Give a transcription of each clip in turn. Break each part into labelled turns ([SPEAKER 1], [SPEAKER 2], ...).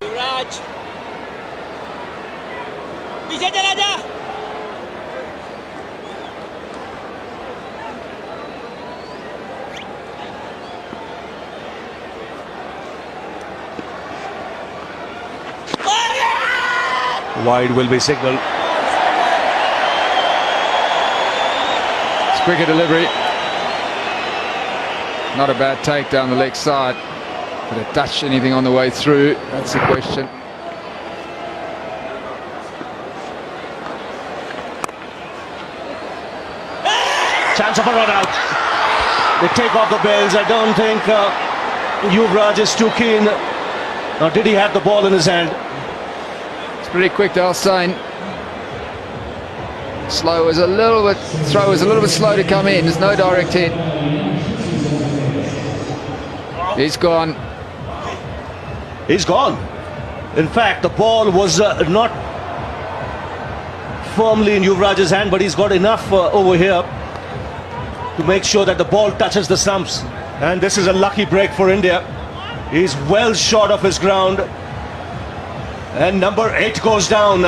[SPEAKER 1] युवराज पीछे चला जा।
[SPEAKER 2] Wide will be signalled.
[SPEAKER 3] It's quicker delivery. Not a bad take down the leg side. Could it touch anything on the way through? That's the question.
[SPEAKER 2] Chance of a run out. They take off the bells. I don't think Yuvraj is too keen. Or did he have the ball in his hand?
[SPEAKER 3] It's pretty quick, Dalstein. Throw was a little bit slow to come in. There's no direct hit. He's gone.
[SPEAKER 2] He's gone. In fact, the ball was not firmly in Yuvraj's hand, but he's got enough over here to make sure that the ball touches the stumps. And this is a lucky break for India. He's well short of his ground. And number 8 goes down.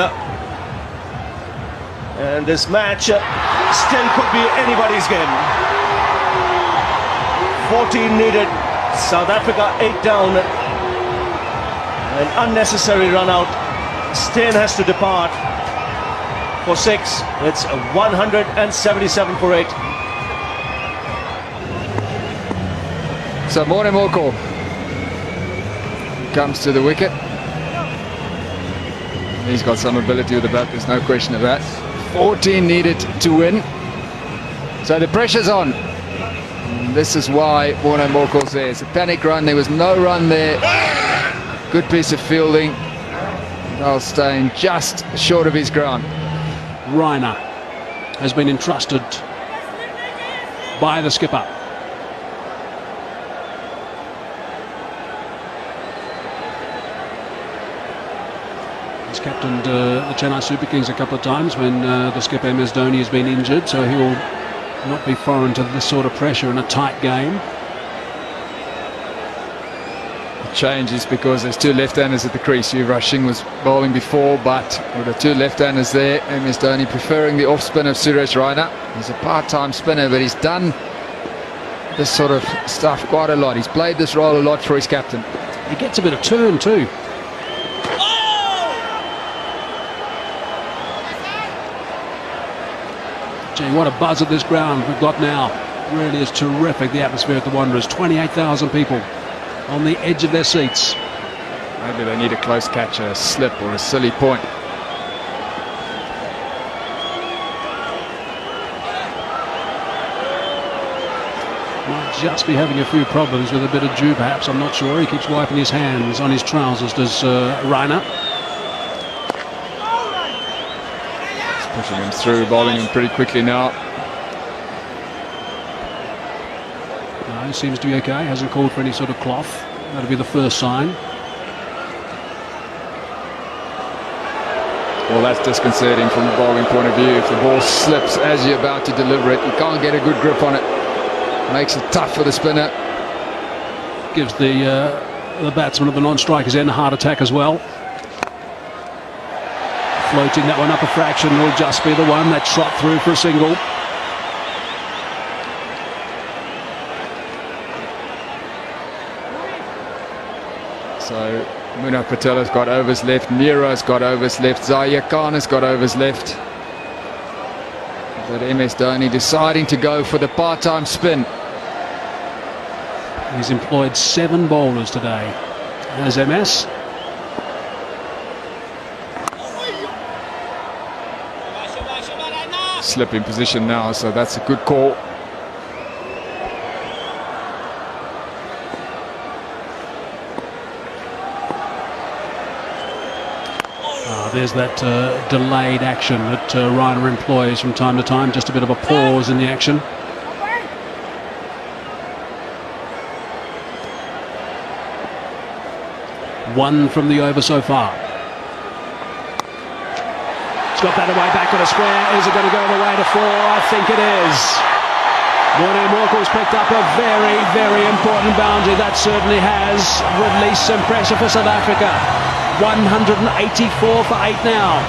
[SPEAKER 2] And this match still could be anybody's game. 14 needed. South Africa 8 down. An unnecessary run out. Steyn has to depart for 6. It's 177 for 8.
[SPEAKER 3] So Morne Morkel comes to the wicket. He's got some ability with the bat, there's no question of that. 14 needed to win. So the pressure's on. And this is why Morne Morkel's there. It's a panic run, there was no run there. Good piece of fielding. Dalstein just short of his ground.
[SPEAKER 4] Raina has been entrusted by the skipper. He's captained the Chennai Super Kings a couple of times when the skipper MS Dhoni has been injured, so he'll not be foreign to this sort of pressure in a tight game.
[SPEAKER 3] Change is because there's two left-handers at the crease. Yuvraj Singh was bowling before, but with the two left-handers there, MS Dhoni preferring the off-spin of Suresh Raina. He's a part-time spinner, but he's done this sort of stuff quite a lot. He's played this role a lot for his captain.
[SPEAKER 4] He gets a bit of turn too. Gee, what a buzz at this ground we've got now. Really is terrific, the atmosphere at the Wanderers. 28,000 people on the edge of their seats.
[SPEAKER 3] Maybe they need a close catch, a slip or a silly point.
[SPEAKER 4] Might just be having a few problems with a bit of dew perhaps, I'm not sure. He keeps wiping his hands on his trousers, does Raina.
[SPEAKER 3] Pushing him through, bowling him pretty quickly now.
[SPEAKER 4] No, he seems to be okay, hasn't called for any sort of cloth. That'll be the first sign.
[SPEAKER 3] Well, that's disconcerting from a bowling point of view. If the ball slips as you're about to deliver it, you can't get a good grip on it. Makes it tough for the spinner.
[SPEAKER 4] Gives the batsman of the non-strikers end a heart attack as well. Floating that one up a fraction will just be the one that shot through for a single.
[SPEAKER 3] So Munaf Patel has got overs left, Neera's got overs left, Zaia Khan has got overs left. But MS Dhoni deciding to go for the part-time spin.
[SPEAKER 4] He's employed 7 bowlers today as MS.
[SPEAKER 3] Slip in position now, so that's a good call.
[SPEAKER 4] There's that delayed action that Raina employs from time to time, just a bit of a pause in the action. One from the over so far. He's got that away back on a square. Is it going to go the way to 4? I think it is. Morne Morkel's picked up a very, very important boundary. That certainly has released some pressure for South Africa. 184 for 8 now.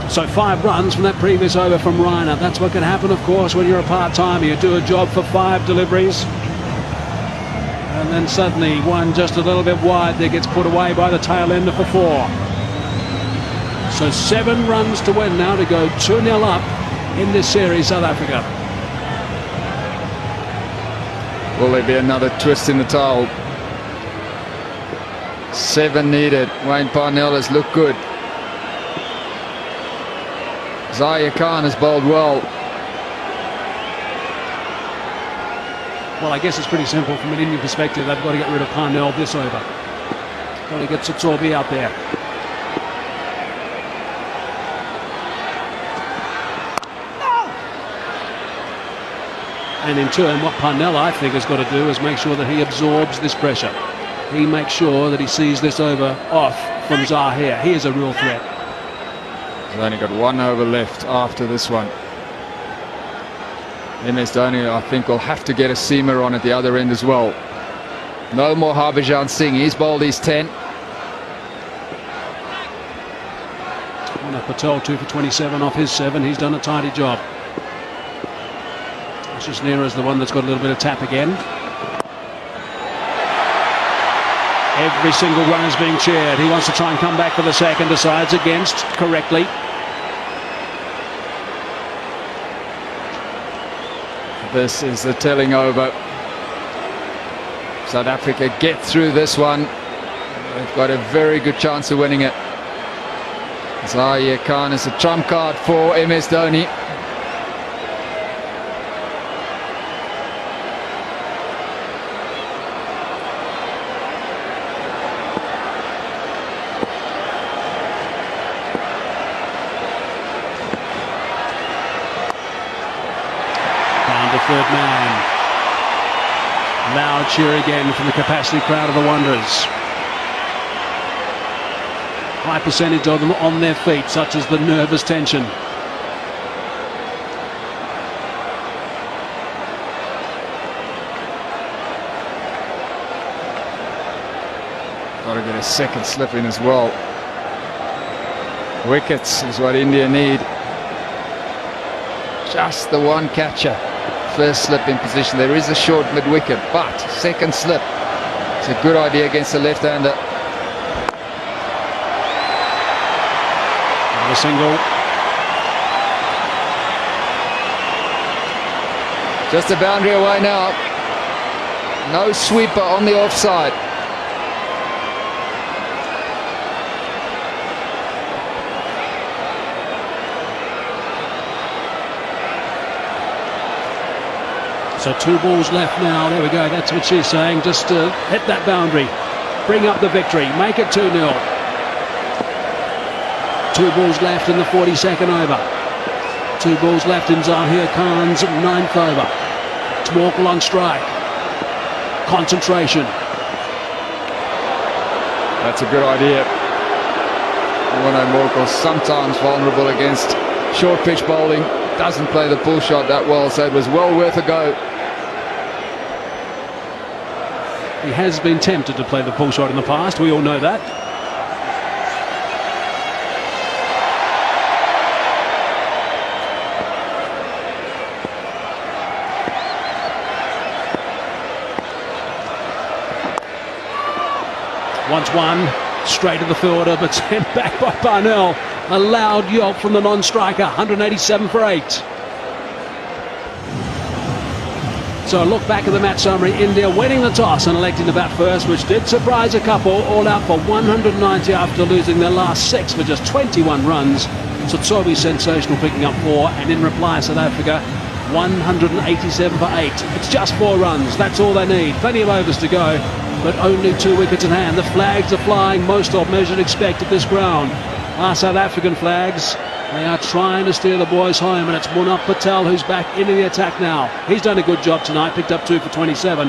[SPEAKER 4] So 5 runs from that previous over from Reiner. That's what can happen, of course, when you're a part-timer. You do a job for 5 deliveries, and then suddenly one just a little bit wide there gets put away by the tail ender for 4. So 7 runs to win now to go 2-0 up in this series, South Africa.
[SPEAKER 3] Will there be another twist in the towel? 7 needed. Wayne Parnell has looked good. Zahir Khan has bowled well.
[SPEAKER 4] Well, I guess it's pretty simple from an Indian perspective. They've got to get rid of Parnell this over. Got to get Satsorbi out there. And in turn, what Parnell, I think, has got to do is make sure that he absorbs this pressure. He makes sure that he sees this over off from Zahir. He is a real threat.
[SPEAKER 3] He's only got 1 over left after this one. MS Dhoni, I think, will have to get a seamer on at the other end as well. No more Harbhajan Singh. He's bowled his 10.
[SPEAKER 4] Warner Patel 2 for 27 off his 7. He's done a tidy job. Shishnera is the one that's got a little bit of tap again. Every single run is being cheered. He wants to try and come back for the second. Decides against correctly.
[SPEAKER 3] This is the telling over. South Africa get through this one. They've got a very good chance of winning it. Zahir Khan is a trump card for MS Dhoni.
[SPEAKER 4] Third man. Loud cheer again from the capacity crowd of the Wanderers. High percentage of them on their feet, such as the nervous tension.
[SPEAKER 3] Got to get a second slip in as well. Wickets is what India need. Just the one catcher. First slip in position. There is a short mid-wicket, but second slip. It's a good idea against the left-hander.
[SPEAKER 4] Another single.
[SPEAKER 3] Just a boundary away now. No sweeper on the offside.
[SPEAKER 4] So 2 balls left now. There we go. That's what she's saying. Just hit that boundary. Bring up the victory. Make it 2-0. 2 balls left in the 42nd over. 2 balls left in Zahir Khan's 9th over. Twarkle on strike. Concentration.
[SPEAKER 3] That's a good idea. Warner Morkel sometimes vulnerable against short pitch bowling. Doesn't play the pull shot that well, so it was well worth a go.
[SPEAKER 4] He has been tempted to play the pull shot in the past. We all know that. Once one, straight to the fielder, but sent back by Parnell. A loud yelp from the non-striker. 187 for 8. So a look back at the match summary. India winning the toss and electing to bat first, which did surprise a couple. All out for 190 after losing their last 6 for just 21 runs. Satsorbi sensational, picking up 4, and in reply South Africa 187 for 8. It's just 4 runs. That's all they need. Plenty of overs to go, but only 2 wickets in hand. The flags are flying, most of measured expect at this ground. Our South African flags. They are trying to steer the boys home, and it's Munaf Patel who's back into the attack now. He's done a good job tonight, picked up 2 for 27.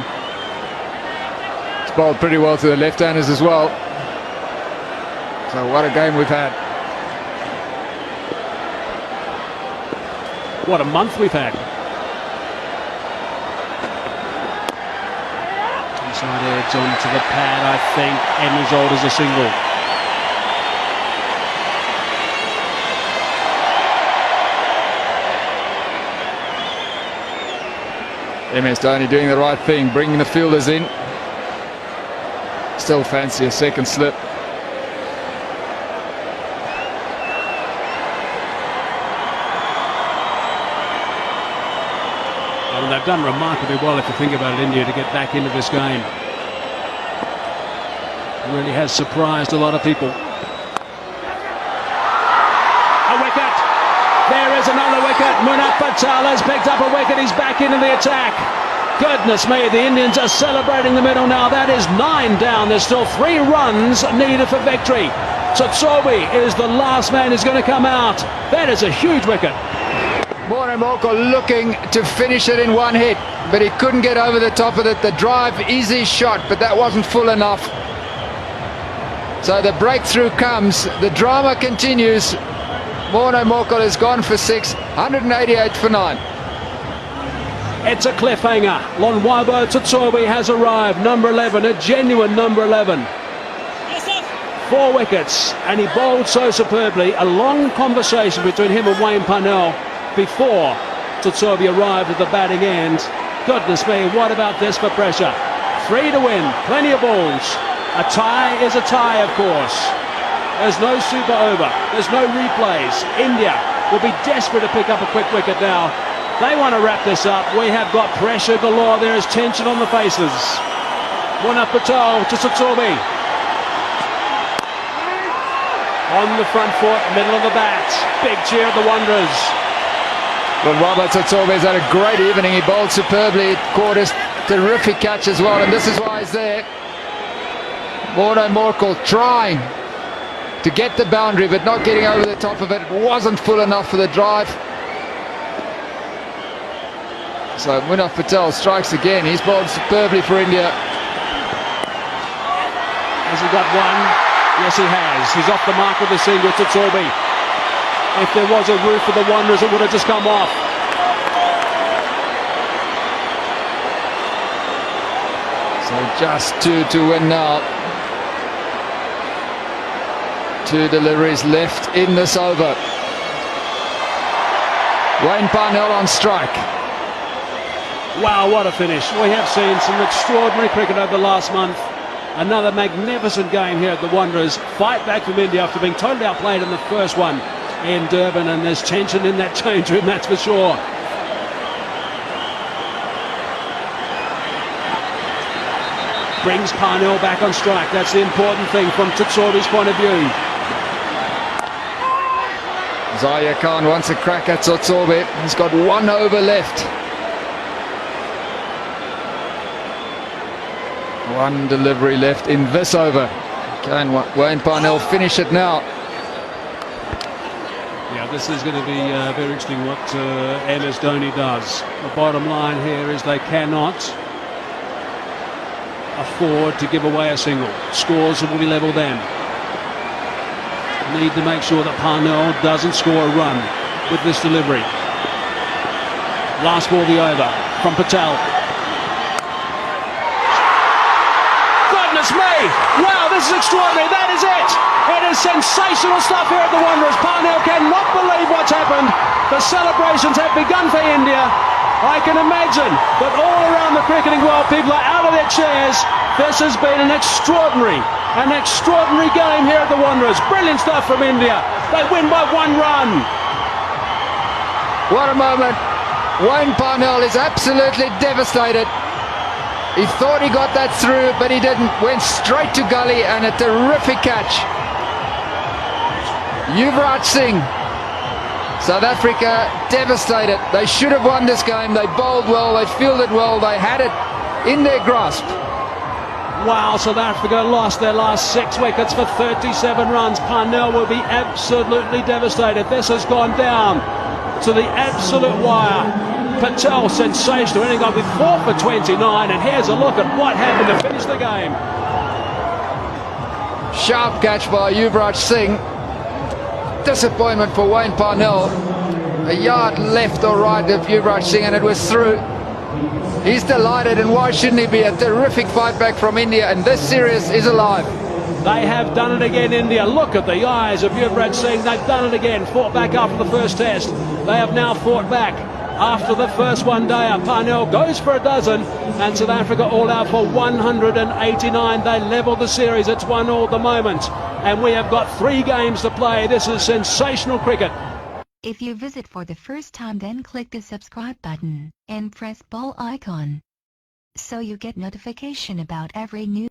[SPEAKER 3] It's bowled pretty well to the left-handers as well. So what a game we've had.
[SPEAKER 4] What a month we've had. Inside edge onto the pad, I think. End result is a single.
[SPEAKER 3] MS Dhoni doing the right thing, bringing the fielders in. Still fancy a second slip.
[SPEAKER 4] And they've done remarkably well, if you think about it, India, to get back into this game. It really has surprised a lot of people. A wicket. There is another wicket. Munaf Patel has picked up a wicket. He's back into the attack. Goodness me, the Indians are celebrating the middle now. That is 9 down. There's still 3 runs needed for victory. Tsotsobe is the last man who's going to come out. That is a huge wicket.
[SPEAKER 3] Morne Morkel looking to finish it in one hit, but he couldn't get over the top of it. The drive, easy shot, but that wasn't full enough. So the breakthrough comes. The drama continues. Morne Morkel has gone for 6, 188 for 9.
[SPEAKER 4] It's a cliffhanger. Lonwabo Tsotsobe has arrived, number 11, a genuine number 11. 4 wickets, and he bowled so superbly. A long conversation between him and Wayne Parnell before Tsotsobe arrived at the batting end. Goodness me, what about this for pressure? 3 to win, plenty of balls. A tie is a tie, of course. There's no super over, there's no replays. India will be desperate to pick up a quick wicket now. They want to wrap this up. We have got pressure galore. There is tension on the faces. Munaf Patel to Tsotsobe. On the front foot, middle of the bat. Big cheer at the Wanderers.
[SPEAKER 3] Well, Robert Tsotsobe has had a great evening. He bowled superbly, caught a terrific catch as well, and this is why he's there. Morne Morkel trying to get the boundary, but not getting over the top of it. It wasn't full enough for the drive. So Munaf Patel strikes again. He's bowled superbly for India.
[SPEAKER 4] Has he got one? Yes, he has. He's off the mark with the single, Tsotsobe. If there was a roof for the Wanderers, it would have just come off.
[SPEAKER 3] So just 2 to win now. 2 deliveries left in this over. Wayne Parnell on strike.
[SPEAKER 4] Wow, what a finish. We have seen some extraordinary cricket over the last month. Another magnificent game here at the Wanderers. Fight back from India after being totally outplayed in the first one in Durban, and there's tension in that change room, that's for sure. Brings Parnell back on strike. That's the important thing from Tsotsobe's point of view.
[SPEAKER 3] Zaia Khan wants a crack at Tsotsobe. He's got 1 over left. 1 delivery left in this over. Can Wayne Parnell finish it now?
[SPEAKER 4] Yeah, this is going to be very interesting what MS Dhoni does. The bottom line here is they cannot afford to give away a single. Scores will be level then. Need to make sure that Parnell doesn't score a run with this delivery. Last ball of the over from Patel. Goodness me! Wow, this is extraordinary. That is it. It is sensational stuff here at the Wanderers. Parnell cannot believe what's happened. The celebrations have begun for India. I can imagine that all around the cricketing world, people are out of their chairs. This has been an extraordinary game here at the Wanderers. Brilliant stuff from India. They win by 1 run.
[SPEAKER 3] What a moment. Wayne Parnell is absolutely devastated. He thought he got that through, but he didn't. Went straight to gully, and a terrific catch. Yuvraj Singh, South Africa devastated. They should have won this game. They bowled well, they fielded well, they had it in their grasp.
[SPEAKER 4] Wow, South Africa lost their last 6 wickets for 37 runs. Parnell will be absolutely devastated. This has gone down to the absolute wire. Patel sensational, only got with 4 for 29, and here's a look at what happened to finish the game.
[SPEAKER 3] Sharp catch by Yuvraj Singh. Disappointment for Wayne Parnell. A yard left or right of Yuvraj Singh, and it was through. He's delighted, and why shouldn't he be? A terrific fight back from India, and this series is alive.
[SPEAKER 4] They have done it again, India. Look at the eyes of Yuvraj Singh. They've done it again. Fought back after the first test. They have now fought back. after the first one day. Parnell goes for a dozen, and South Africa all out for 189. They level the series. It's 1-1 at the moment, and we have got 3 games to play. This is sensational cricket.
[SPEAKER 1] If you visit for the first time, then click the subscribe button and press bell icon so you get notification about every new